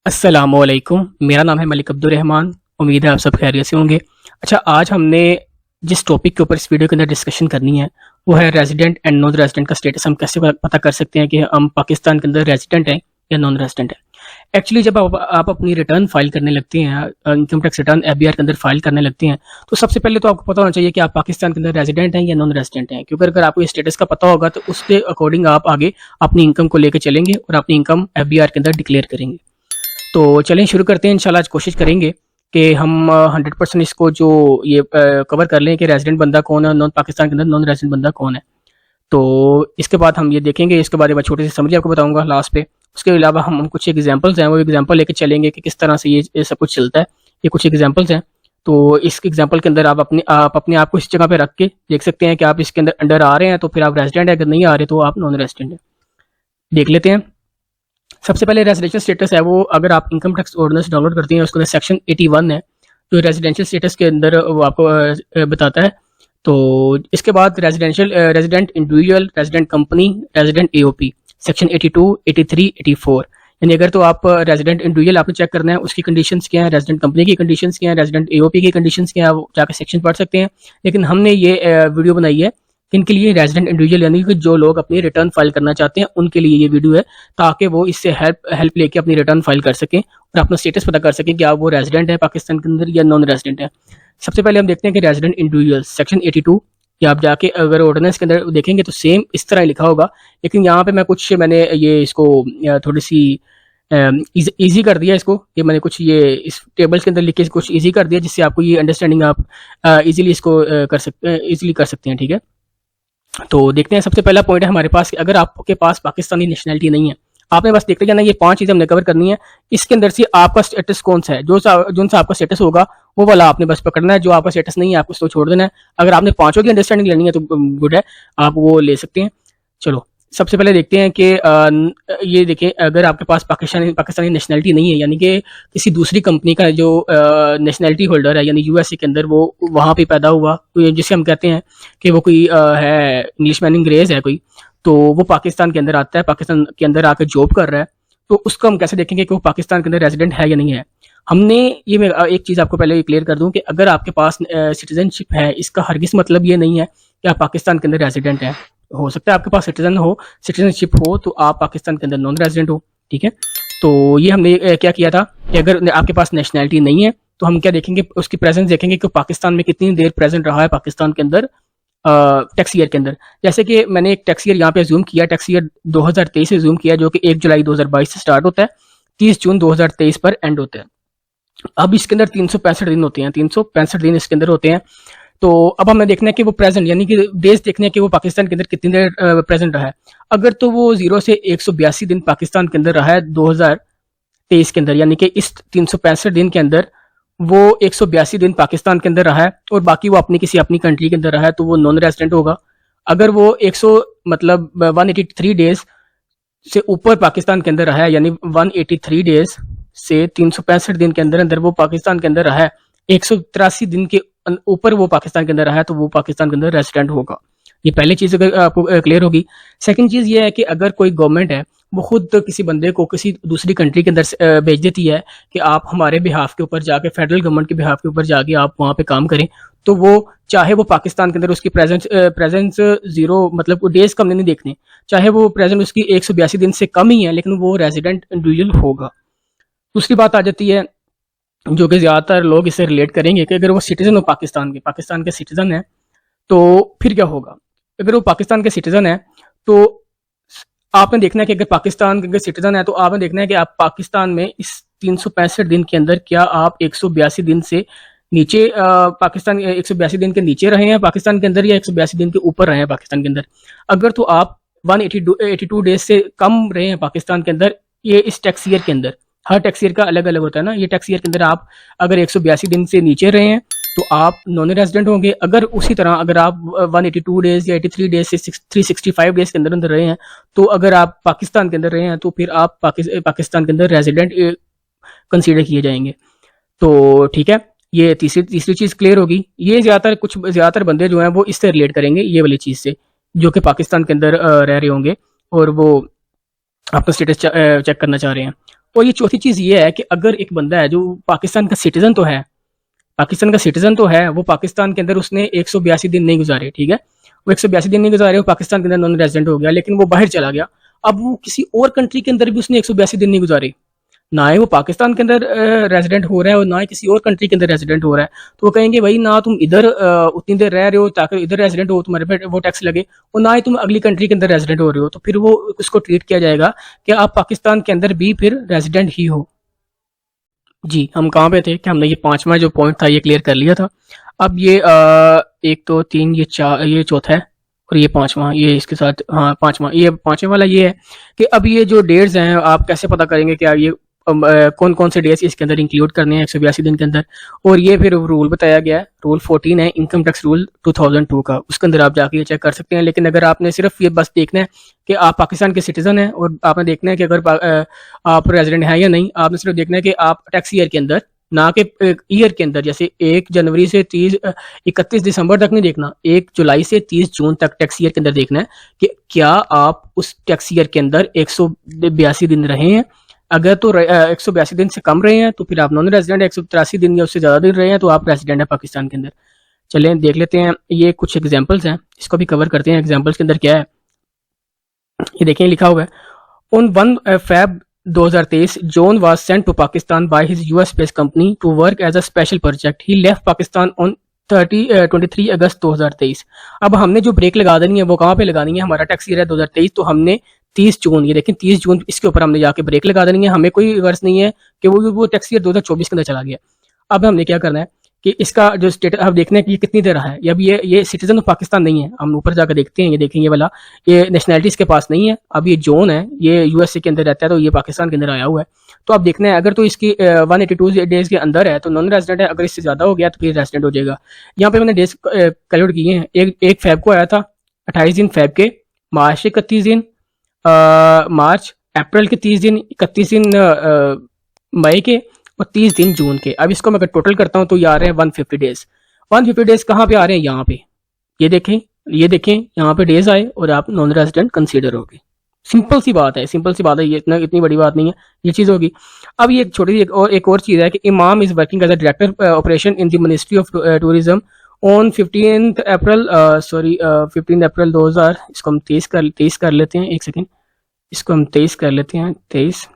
अस्सलामुअलैकुम। मेरा नाम है मलिक अब्दुल रहमान। उम्मीद है आप सब खैरियत से होंगे। अच्छा, आज हमने जिस टॉपिक के ऊपर इस वीडियो के अंदर डिस्कशन करनी है वो है रेजिडेंट एंड नॉन रेजिडेंट का स्टेटस। हम कैसे पता कर सकते हैं कि हम पाकिस्तान के अंदर रेजिडेंट हैं या नॉन रेजिडेंट हैं। एक्चुअली जब आप अपनी रिटर्न फाइल करने लगते हैं, इनकम टैक्स रिटर्न एफबीआर के अंदर फाइल करने लगते हैं, तो सबसे पहले तो आपको पता होना चाहिए कि आप पाकिस्तान के अंदर रेजिडेंट हैं या नॉन रेजिडेंट हैं। क्योंकि अगर आपको ये स्टेटस का पता होगा तो उसके अकॉर्डिंग आप आगे अपनी इनकम को लेकर चलेंगे और अपनी इनकम एफबीआर के अंदर डिक्लेयर करेंगे। तो चलें शुरू करते हैं। इंशाल्लाह आज कोशिश करेंगे कि हम 100% इसको जो ये कवर कर लें कि रेजिडेंट बंदा कौन है, नॉन पाकिस्तान के अंदर नॉन रेजिडेंट बंदा कौन है। तो इसके बाद हम ये देखेंगे, इसके बारे में छोटी सी समझ आपको बताऊंगा लास्ट पे। उसके अलावा हम कुछ एग्जांपल्स हैं वो एग्जांपल लेके चलेंगे कि किस तरह से ये सब कुछ चलता है। ये कुछ एग्जांपल्स हैं, तो इस एग्जांपल के अंदर आप अपने आप को इस जगह पे रख के देख सकते हैं कि आप इसके अंदर अंडर आ रहे हैं तो फिर आप रेजिडेंट है, अगर नहीं आ रहे तो आप नॉन रेजिडेंट हैं। देख लेते हैं। सबसे पहले रेजिडेंशियल स्टेटस है वो, अगर आप इनकम टैक्स ऑर्डिनेंस डाउनलोड करते हैं उसके अंदर सेक्शन 81 है जो रेजिडेंशियल स्टेटस के अंदर वो आपको बताता है। तो इसके बाद resident individual, resident company, resident AOP, section 82, 83, 84। यानी अगर तो आप रेजिडेंट इंडिविजुअल आपने चेक करना है उसकी कंडीशंस क्या है, रेजिडेंट कंपनी की कंडीशंस क्या है, रेजिडेंट एओपी की कंडीशंस क्या है, वो जाकर सेक्शन पढ़ सकते हैं। लेकिन हमने ये वीडियो बनाई है इनके लिए रेजिडेंट इंडिविजुअल, यानी कि जो लोग अपनी रिटर्न फाइल करना चाहते हैं उनके लिए ये वीडियो है, ताकि वो इससे हेल्प लेके अपनी रिटर्न फाइल कर सकें और अपना स्टेटस पता कर सकें कि आप वो रेजिडेंट है पाकिस्तान के अंदर या नॉन रेजिडेंट है। सबसे पहले हम देखते हैं कि रेजिडेंट इंडिविजुअल सेक्शन 82, या आप जाके अगर ऑर्डिनेंस के अंदर देखेंगे तो सेम इस तरह लिखा होगा, लेकिन यहाँ पे मैंने ये इसको थोड़ी सी इजी कर दिया इसको। ये मैंने कुछ ये इस टेबल्स के अंदर लिख के कुछ इजी कर दिया जिससे आपको ये अंडरस्टैंडिंग आप इजीली इसको इजीली कर सकते हैं। ठीक है, तो देखते हैं। सबसे पहला पॉइंट है हमारे पास कि अगर आपके पास पाकिस्तानी नेशनैलिटी नहीं है, आपने बस देखते जाना, ये 5 चीजें हमने कवर करनी है। इसके अंदर से आपका स्टेटस कौन सा है, जो सा आपका स्टेटस होगा वो वाला आपने बस पकड़ना है। जो आपका स्टेटस नहीं है आपको उसको छोड़ देना है। अगर आपने 5 की अंडरस्टैंडिंग लेनी है तो गुड है, आप वो ले सकते हैं। चलो सबसे पहले देखते हैं कि ये देखें, अगर आपके पास पाकिस्तानी नेशनैलिटी नहीं है, यानी कि किसी दूसरी कंपनी का जो नेशनैलिटी होल्डर है, यानी यूएसए के अंदर वो वहाँ पे पैदा हुआ, तो जिसे हम कहते हैं कि वो कोई है इंग्लिश मैन अंग्रेज है कोई, तो वो पाकिस्तान के अंदर आता है, पाकिस्तान के अंदर आकर जॉब कर रहा है, तो उसको हम कैसे देखेंगे कि वो पाकिस्तान के अंदर रेजिडेंट है या नहीं है। हमने ये, मैं एक चीज़ आपको पहले क्लियर कर दूं कि अगर आपके पास सिटीजनशिप है, इसका हरगिज़ मतलब ये नहीं है कि आप पाकिस्तान के अंदर रेजिडेंट है। हो सकता है आपके पास सिटीजनशिप हो तो आप पाकिस्तान के अंदर नॉन रेजिडेंट हो। ठीक है, तो ये हमने क्या किया था कि अगर आपके पास नेशनैलिटी नहीं है तो हम क्या देखेंगे, उसकी प्रेजेंस देखेंगे कि पाकिस्तान में कितनी देर प्रेजेंट रहा है पाकिस्तान के अंदर टैक्स ईयर के अंदर। जैसे कि मैंने एक टैक्स ईयर यहाँ पे जूम किया, टैक्स ईयर 2023 से जूम किया, जो कि 1 जुलाई 2022 से स्टार्ट होता है, 30 जून 2023 पर एंड होता है। अब इसके अंदर 365 दिन होते हैं, 365 दिन इसके अंदर होते हैं। तो अब हमें देखना है कि वो प्रेजेंट, यानी कि डेज देखने हैं कि वो पाकिस्तान के अंदर कितनी देर प्रेजेंट रहा है। अगर तो वो 0 से 182 दिन पाकिस्तान के अंदर रहा है 2023 के अंदर, यानी कि इस 365 दिन के अंदर वो 182 दिन पाकिस्तान के अंदर रहा है और बाकी वो किसी अपनी कंट्री के अंदर रहा है, तो वो नॉन रेजिडेंट होगा। अगर वो 183 डेज से ऊपर पाकिस्तान के अंदर रहा है, यानी 183 डेज से 365 दिन के अंदर अंदर वो पाकिस्तान के अंदर रहा है, 183 दिन के ऊपर वो पाकिस्तान के अंदर रहा है, तो वो पाकिस्तान के अंदर रेजिडेंट होगा। ये पहली चीज अगर आपको क्लियर होगी। सेकंड चीज ये है कि अगर कोई गवर्नमेंट है वो खुद किसी बंदे को किसी दूसरी कंट्री के अंदर भेज देती है कि आप हमारे बिहाफ के ऊपर जाके, फेडरल गवर्नमेंट के बिहाफ के ऊपर जाके आप वहाँ पे काम करें, तो वो चाहे वो पाकिस्तान के अंदर उसकी प्रेजेंस 0 मतलब डेज कम नहीं देखने, चाहे वो प्रेजेंट उसकी 182 दिन से कम ही है, लेकिन वो रेजिडेंट इंडिविजुअल होगा। दूसरी बात आ जाती है जो कि ज्यादातर लोग इससे रिलेट करेंगे कि अगर वो सिटीजन हो पाकिस्तान के सिटीजन है, तो फिर क्या होगा। अगर वो पाकिस्तान के सिटीजन है तो आपने देखना है कि अगर पाकिस्तान के सिटीजन है तो आपने देखना है कि आप पाकिस्तान में इस 365 दिन के अंदर क्या आप 182 दिन से नीचे पाकिस्तान 182 दिन के नीचे रहे हैं पाकिस्तान के अंदर, या 182 दिन के ऊपर रहे हैं पाकिस्तान के अंदर। अगर तो आप 182 डेज से कम रहे हैं पाकिस्तान के अंदर, ये इस टैक्स ईयर के अंदर, हर टैक्स ईयर का अलग अलग होता है ना, ये टैक्स ईयर के अंदर आप अगर 182 दिन से नीचे रहे हैं तो आप नॉन रेजिडेंट होंगे। अगर उसी तरह अगर आप 182 डेज या 83 डेज से 365 डेज के अंदर अंदर रहे हैं, तो अगर आप पाकिस्तान के अंदर रहे हैं तो फिर आप पाकिस्तान के अंदर रेजिडेंट कंसीडर किए जाएंगे। तो ठीक है, ये तीसरी चीज क्लियर होगी। ये ज्यादातर बंदे जो हैं वो इससे रिलेट करेंगे ये वाली चीज से, जो कि पाकिस्तान के अंदर रह रहे होंगे और वो अपना स्टेटस चेक करना चाह रहे हैं। और ये चौथी चीज़ ये है कि अगर एक बंदा है जो पाकिस्तान का सिटीजन तो है, पाकिस्तान का सिटीजन तो है, वो पाकिस्तान के अंदर उसने 182 दिन नहीं गुजारे, ठीक है, वो 182 दिन नहीं गुजारे, वो पाकिस्तान के अंदर नॉन रेजिडेंट हो गया, लेकिन वो बाहर चला गया। अब वो किसी और कंट्री के अंदर भी उसने 182 दिन नहीं गुजारे, ना ही वो पाकिस्तान के अंदर रेजिडेंट हो रहा है और ना ही किसी और कंट्री के अंदर रेजिडेंट हो रहा है, तो वो कहेंगे भाई ना तुम इधर उतनी देर रह रहे हो ताकि इधर रेजिडेंट हो, तुम्हारे पे वो टैक्स लगे, और ना ही तुम अगली कंट्री के अंदर रेजिडेंट हो रहे हो, तो फिर वो उसको ट्रीट किया जाएगा कि आप पाकिस्तान के अंदर भी फिर रेजिडेंट ही हो। जी, हम कहाँ पे थे कि हमने ये पांचवा जो पॉइंट था ये क्लियर कर लिया था। अब ये एक दो तीन ये चार, ये चौथा है, और ये पांचवा, ये इसके साथ, हाँ पांचवा, ये पांचवे वाला ये है कि अब ये जो डेट्स हैं आप कैसे पता करेंगे कि ये कौन कौन से डेट्स इसके अंदर इंक्लूड करने हैं 182 दिन के अंदर। और ये फिर रूल बताया गया है, रूल 14 है इनकम टैक्स रूल 2002 का, उसके अंदर आप जाके ये चेक कर सकते हैं। लेकिन अगर आपने सिर्फ ये बस देखना है कि आप पाकिस्तान के सिटीजन हैं और आपने देखना है कि अगर आप रेजिडेंट हैं या नहीं, आपने सिर्फ देखना है कि आप टैक्स ईयर के अंदर, ना कि ईयर के अंदर, जैसे 1 जनवरी से 31 दिसंबर तक नहीं देखना, 1 जुलाई से 30 जून तक टैक्स ईयर के अंदर देखना है कि क्या आप उस टैक्स ईयर के अंदर 182 दिन रहे हैं। अगर तो 182 दिन से कम रहे हैं तो फिर आप नॉन रेजिडेंट, 183 दिन या उससे ज़्यादा दिन रहे हैं तो आप रेजिडेंट है पाकिस्तान के अंदर। चलें देख लेते हैं, ये कुछ एग्जांपल्स हैं, इसको भी कवर करते हैं। एग्जांपल्स के अंदर क्या है, ये देखें लिखा हुआ है, on 1 Feb 2023 John was sent to Pakistan by his US based company to work as a special project, he left Pakistan on 23 August 2023। अब हमने जो ब्रेक लगा देनी है वो कहाँ पे लगानी है, हमारा टैक्स ईयर है 2023, तो हमने 30 जून, ये देखें 30 जून, इसके ऊपर हमने जाके ब्रेक लगा देनी है। हमें कोई गर्ज नहीं है कि वो टैक्स ईयर 2024 के अंदर चला गया। अब हमने क्या करना है कि इसका जो स्टेटस अब देखना है कि ये कितनी देर रहा है। अब ये सिटीजन ऑफ पाकिस्तान नहीं है, हम ऊपर जाकर देखते हैं, ये देखेंगे वाला, ये नेशनैलिटी इसके पास नहीं है। अब ये जोन है, ये यूएसए के अंदर रहता है, तो ये पाकिस्तान के अंदर आया हुआ है। तो अब देखना है अगर तो इसकी 182 डेज के अंदर है तो नॉन रेजिडेंट है, अगर इससे ज्यादा हो गया तो फिर रेजिडेंट हो जाएगा। यहाँ पे मैंने डेज कैलकुलेट किए हैं, एक फेब को आया था, 28 दिन फेब के, मार्च के 31 दिन, मार्च, अप्रैल के 30 दिन, 31 दिन मई के, और 30 दिन जून के। अब इसको मैं अगर टोटल करता हूं तो ये आ रहे हैं 150 डेज। 150 डेज कहाँ पे आ रहे हैं, यहाँ पे, ये देखें यहाँ पे डेज आए और आप नॉन रेजिडेंट कंसीडर हो गए। सिंपल सी बात है, ये इतनी बड़ी बात नहीं है, ये चीज होगी। अब ये एक छोटी एक और चीज है कि Imam is working as a director operation in the ministry of tourism on 15 April 2000, इसको हम 23 कर लेते हैं, एक सेकेंड, इसको हम 23 कर लेते हैं, 23।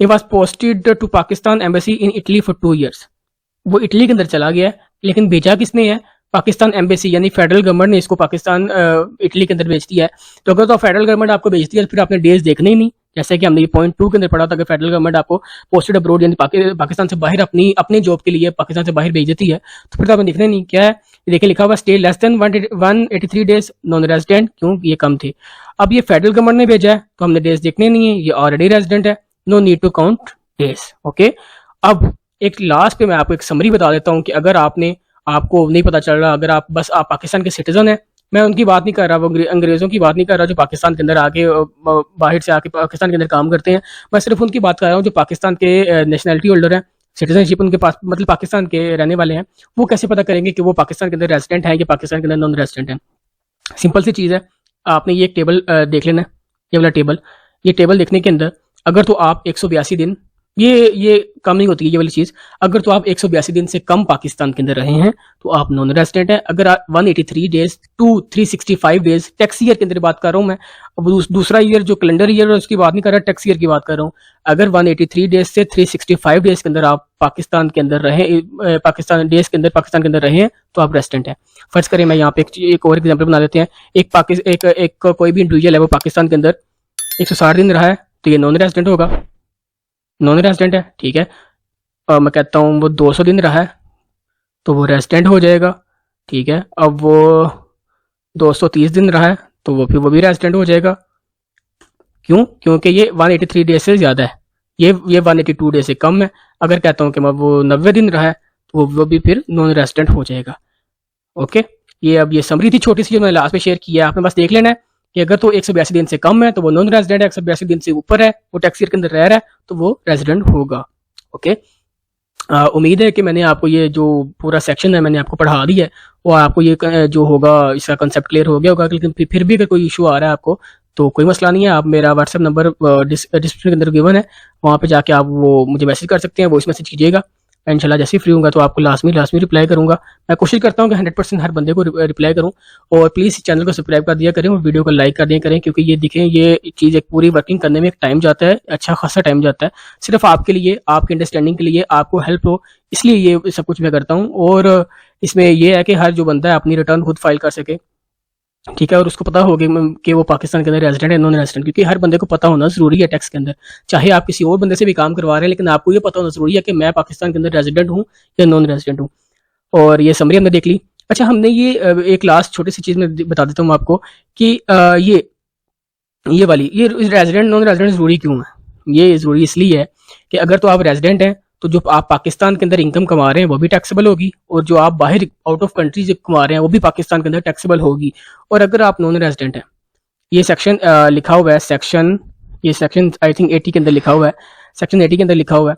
He was posted to Pakistan embassy in Italy for 2 years। वो इटली के अंदर चला गया है, लेकिन भेजा किसने है, पाकिस्तान एम्बेसी, यानी फेडरल गवर्नमेंट ने इसको पाकिस्तान इटली के अंदर भेज दिया है। तो अगर तो फेडरल गवर्नमेंट आपको भेजती है तो फिर आपने डेज देखने ही नहीं, जैसे कि हमने ये पॉइंट 2 के अंदर पढ़ा था कि फेडरल गवर्नमेंट आपको पोस्टेड अब्रोड यानी पाकिस्तान से बाहर अपनी जॉब के लिए पाकिस्तान से बाहर भेज देती है, तो फिर तो आपने देखना नहीं क्या है। देखिए लिखा हुआ stay less than 183 days non resident, क्यों, ये कम थे। अब ये फेडरल गवर्नमेंट ने भेजा है तो हमने डेज देखने नहीं है, ये ऑलरेडी रेजिडेंट है, no need to count days. Okay, अब एक लास्ट पे मैं आपको एक समरी बता देता हूँ कि अगर आपको नहीं पता चल रहा, अगर आप पाकिस्तान के सिटीजन हैं, मैं उनकी बात नहीं कर रहा, वो अंग्रेजों की बात नहीं कर रहा जो पाकिस्तान के अंदर आके बाहर से आके पाकिस्तान के अंदर काम करते हैं, मैं सिर्फ उनकी बात कर रहा हूँ जो पाकिस्तान के नेशनैलिटी होल्डर हैं, सिटीजनशिप उनके पास, मतलब पाकिस्तान के रहने वाले हैं। वो कैसे पता करेंगे कि वो पाकिस्तान के अंदर रेजिडेंट है या पाकिस्तान के अंदर नॉन रेजिडेंट है। सिंपल सी चीज़ है, आपने ये एक टेबल देख लेना, ये वाला टेबल, ये टेबल देखने के अंदर अगर तो आप 182 दिन, ये कम नहीं होती है ये वाली चीज, अगर तो आप 182 दिन से कम पाकिस्तान के अंदर रहे हैं तो आप नॉन रेजिडेंट हैं। अगर आप 183 days to 365 days, tax year के अंदर बात कर रहा हूं मैं, अब दूसरा ईयर जो कैलेंडर ईयर है उसकी बात नहीं कर रहा, टैक्स ईयर की बात कर रहा हूं। अगर 183 डेज से 365 डेज के अंदर आप पाकिस्तान के अंदर रहे, पाकिस्तान के अंदर रहे हैं तो आप रेजिडेंट हैं। फर्ज करें मैं यहाँ पे एक और एग्जाम्पल बना देते हैं, एक कोई भी इंडिविजुअल है वो पाकिस्तान के अंदर 160 दिन रहा है तो ये नॉन रेजिडेंट होगा, नॉन रेजिडेंट है, ठीक है। और मैं कहता हूँ वो 200 दिन रहा है तो वो रेजिडेंट हो जाएगा, ठीक है। अब वो 230 दिन रहा है तो वो भी रेजिडेंट हो जाएगा, क्यों, क्योंकि ये 183 डेज से ज़्यादा है, ये 182 डेज से कम है। अगर कहता हूँ कि मैं वो 90 दिन रहा है तो वो भी फिर नॉन रेजिडेंट हो जाएगा। ओके, ये अब ये समरी थी छोटी सी जो मैंने लास्ट में शेयर किया है, आपने बस देख लेना है कि अगर तो 182 दिन से कम है तो वो नॉन रेजिडेंट है, 182 दिन से ऊपर है वो टैक्स ईयर के अंदर रह रहा है तो वो रेजिडेंट होगा। ओके, उम्मीद है कि मैंने आपको ये जो पूरा सेक्शन है मैंने आपको पढ़ा दिया है, वो आपको ये जो होगा इसका कंसेप्ट क्लियर हो गया होगा। लेकिन फिर भी अगर कोई इशू आ रहा है आपको तो कोई मसला नहीं है, आप मेरा व्हाट्सएप नंबर डिस्क्रिप्शन के अंदर गिवन है, वहाँ पे जाके आप वो मुझे मैसेज कर सकते हैं, वॉइस मैसेज कीजिएगा। इंशाल्लाह जैसे ही फ्री होगा तो आपको लाजमी रिप्लाई करूंगा। मैं कोशिश करता हूँ कि 100% हर बंदे को रिप्लाई करूँ। और प्लीज़ चैनल को सब्सक्राइब कर दिया करें और वीडियो को लाइक कर दिया करें, क्योंकि ये देखें, ये चीज़ एक पूरी वर्किंग करने में एक टाइम जाता है, अच्छा खासा टाइम जाता है। सिर्फ आपके लिए, आपके अंडरस्टैंडिंग के लिए, आपको हेल्प हो, इसलिए ये सब कुछ मैं करता हूँ। और इसमें यह है कि हर जो बंदा है अपनी रिटर्न खुद फाइल कर सके, ठीक है, और उसको पता होगा कि वो पाकिस्तान के अंदर रेजिडेंट है, नॉन रेजिडेंट, क्योंकि हर बंदे को पता होना जरूरी है टैक्स के अंदर। चाहे आप किसी और बंदे से भी काम करवा रहे हैं, लेकिन आपको ये पता होना जरूरी है कि मैं पाकिस्तान के अंदर रेजिडेंट हूँ या नॉन रेजिडेंट हूँ। और ये समरी हमने देख ली। अच्छा, हमने ये एक लास्ट छोटी सी चीज़ में बता देता हूँ आपको कि ये वाली ये रेजिडेंट नॉन रेजिडेंट जरूरी क्यों है। ये जरूरी इसलिए है कि अगर तो आप रेजिडेंट हैं तो जो आप पाकिस्तान के अंदर इनकम कमा रहे हैं वो भी टैक्सेबल होगी, और जो आप बाहर आउट ऑफ कंट्री जो कमा रहे हैं वो भी पाकिस्तान के अंदर टैक्सेबल होगी। और अगर आप नॉन रेजिडेंट हैं, ये सेक्शन लिखा हुआ है, ये सेक्शन आई थिंक 80 के अंदर लिखा हुआ है, सेक्शन 80 के अंदर लिखा हुआ है।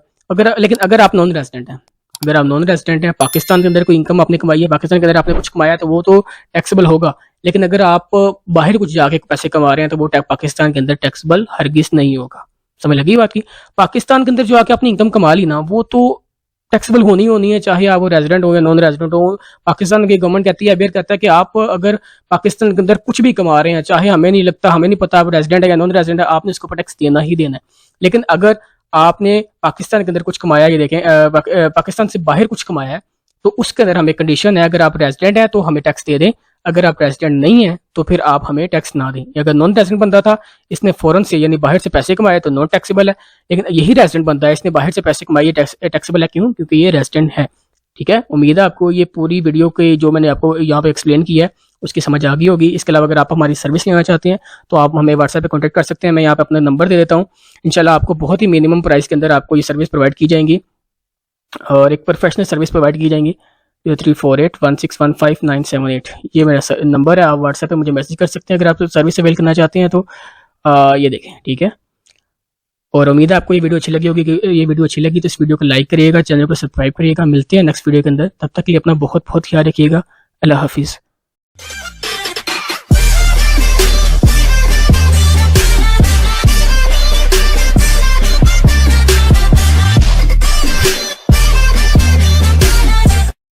लेकिन अगर आप नॉन रेजिडेंट हैं, अगर आप नॉन रेजिडेंट हैं, पाकिस्तान के अंदर कोई इनकम आपने कमाई है, पाकिस्तान के अंदर आपने कुछ कमाया, तो वो तो टैक्सेबल होगा। लेकिन अगर आप बाहर कुछ जाके पैसे कमा रहे हैं तो वो पाकिस्तान के अंदर टैक्सेबल हरगिज नहीं होगा। समझ लगी बात की? पाकिस्तान के अंदर जो आके अपनी इनकम कमा ली ना, वो तो टैक्सेबल होनी है, चाहे आप वो रेजिडेंट हो या नॉन रेजिडेंट हो। पाकिस्तान की गवर्नमेंट कहती है, अबेर कहता है कि आप अगर पाकिस्तान के अंदर कुछ भी कमा रहे हैं, चाहे हमें नहीं लगता, हमें नहीं पता आप रेजिडेंट है या नॉन रेजिडेंट है, आपने इसको पर टैक्स देना ही देना है। लेकिन अगर आपने पाकिस्तान के अंदर कुछ कमाया, ये देखें, पाकिस्तान से बाहर कुछ कमाया है, तो उसके अंदर हमें कंडीशन है, अगर आप रेजिडेंट है तो हमें टैक्स दे दें, अगर आप रेजिडेंट नहीं है तो फिर आप हमें टैक्स ना दें। अगर नॉन रेजिडेंट बंदा था, इसने फॉरेन से यानी बाहर से पैसे कमाए तो नॉन टैक्सेबल है, लेकिन यही रेजिडेंट बंदा है, इसने बाहर से पैसे कमाए, टैक्सेबल है। क्यों? क्योंकि ये रेजिडेंट है। ठीक है, उम्मीद है आपको ये पूरी वीडियो के जो मैंने आपको यहाँ पे एक्सप्लेन किया है उसकी समझ आ गई होगी। इसके अलावा अगर आप हमारी सर्विस लेना चाहते हैं तो आप हमें व्हाट्सएप पे कांटेक्ट कर सकते हैं। मैं यहाँ पे अपना नंबर दे देता हूँ। इंशाल्लाह आपको बहुत ही मिनिमम प्राइस के अंदर आपको ये सर्विस प्रोवाइड की जाएंगी और एक प्रोफेशनल सर्विस प्रोवाइड की जाएंगी। 0348161598 ये मेरा नंबर है। आप व्हाट्सएप पे मुझे मैसेज कर सकते हैं अगर आप सर्विस अवेल करना चाहते हैं तो। ये देखें, ठीक है। और उम्मीद है आपको ये वीडियो अच्छी लगी होगी। ये वीडियो अच्छी लगी तो इस वीडियो को लाइक करिएगा, चैनल को सब्सक्राइब करिएगा। मिलते हैं नेक्स्ट वीडियो के अंदर, तब तक के लिए अपना बहुत बहुत ख्याल रखिएगा। अल्लाह हाफिज़।